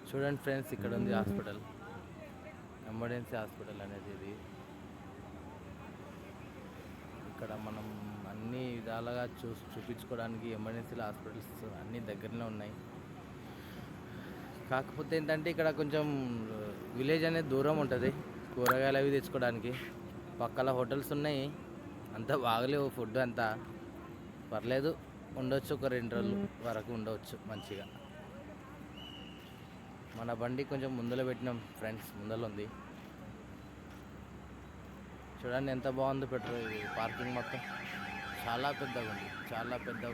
చూడండి ఫ్రెండ్స్, ఇక్కడ ఉంది హాస్పిటల్, ఎమర్జెన్సీ హాస్పిటల్ అనేది ఇది. ఇక్కడ మనం అన్ని విధాలుగా చూపించుకోవడానికి ఎమర్జెన్సీ హాస్పిటల్స్ అన్నీ దగ్గరనే ఉన్నాయి. కాకపోతే ఏంటంటే ఇక్కడ కొంచెం విలేజ్ అనేది దూరం ఉంటుంది కూరగాయలు అవి తెచ్చుకోవడానికి. పక్కల హోటల్స్ ఉన్నాయి, అంతా బాగలేవు, ఫుడ్ అంతా పర్లేదు, ఉండొచ్చు, ఒక 2 రోజులు వరకు ఉండవచ్చు మంచిగా. మన బండి కొంచెం ముందర పెట్టినాం ఫ్రెండ్స్, ముందర ఉంది. చూడండి ఎంత బాగుందో పెట్రోల్ పార్కింగ్ మొత్తం. చాలా పెద్దగా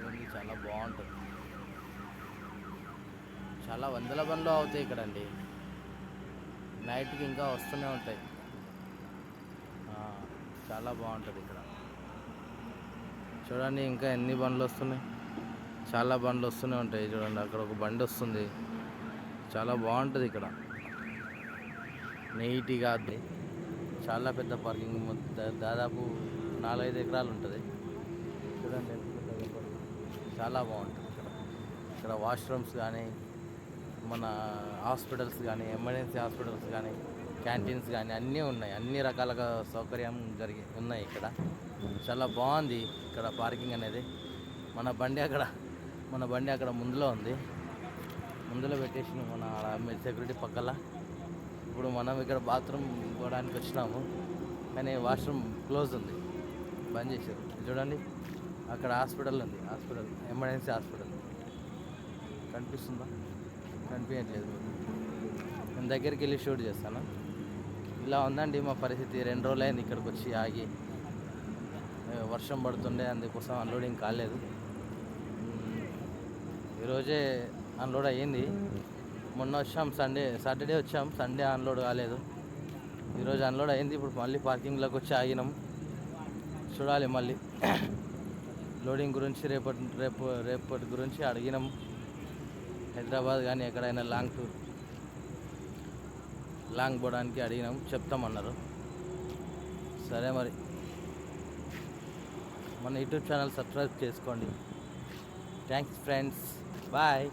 ఉంది, చాలా బాగుంటుంది. చాలా వందల బండ్లు అవుతాయి ఇక్కడ అండి, నైట్కి ఇంకా వస్తూనే ఉంటాయి. చాలా బాగుంటుంది ఇక్కడ. చూడండి ఇంకా ఎన్ని బండ్లు వస్తున్నాయి, చాలా బండ్లు వస్తూనే ఉంటాయి. చూడండి అక్కడ ఒక బండి వస్తుంది, చాలా బాగుంటుంది ఇక్కడ, నీట్గా. చాలా పెద్ద పార్కింగ్, దాదాపు 4-5 ఎకరాలు ఉంటుంది. చూడండి చాలా బాగుంటుంది ఇక్కడ. ఇక్కడ వాష్రూమ్స్ కానీ, మన హాస్పిటల్స్ కానీ, ఎమర్జెన్సీ హాస్పిటల్స్ కానీ, క్యాంటీన్స్ కానీ అన్నీ ఉన్నాయి. అన్ని రకాలుగా సౌకర్యం ఉన్నాయి ఇక్కడ. చాలా బాగుంది ఇక్కడ పార్కింగ్ అనేది. మన బండి అక్కడ ముందులో ఉంది, ముందులో పెట్టేసిన మన సెక్యూరిటీ పక్కల. ఇప్పుడు మనం ఇక్కడ బాత్రూమ్ పోవడానికి వచ్చినాము, కానీ వాష్రూమ్ క్లోజ్ ఉంది, బంద్ చేశారు. చూడండి అక్కడ హాస్పిటల్ ఉంది, ఎమర్జెన్సీ హాస్పిటల్ కనిపిస్తుందా? కనిపించట్లేదు. నేను దగ్గరికి వెళ్ళి షూట్ చేస్తాను. ఇలా ఉందండి మా పరిస్థితి. 2 రోజులు అయింది ఇక్కడికి వచ్చి ఆగి, వర్షం పడుతుండే, అందుకోసం అన్లోడింగ్ కాలేదు. ఈరోజే అన్లోడ్ అయ్యింది. మొన్న వచ్చాం, సాటర్డే వచ్చాం, సండే అన్లోడ్ కాలేదు. ఈరోజు అన్లోడ్ అయింది. ఇప్పుడు మళ్ళీ పార్కింగ్లోకి వచ్చి ఆగినాం. చూడాలి మళ్ళీ లోడింగ్ గురించి రేపటి గురించి అడిగినాం. హైదరాబాద్ కానీ ఎక్కడైనా లాంగ్ పోవడానికి అడిగినాం, చెప్తామన్నారు. సరే మరి, మన యూట్యూబ్ ఛానల్ సబ్స్క్రైబ్ చేసుకోండి. Thanks friends, bye.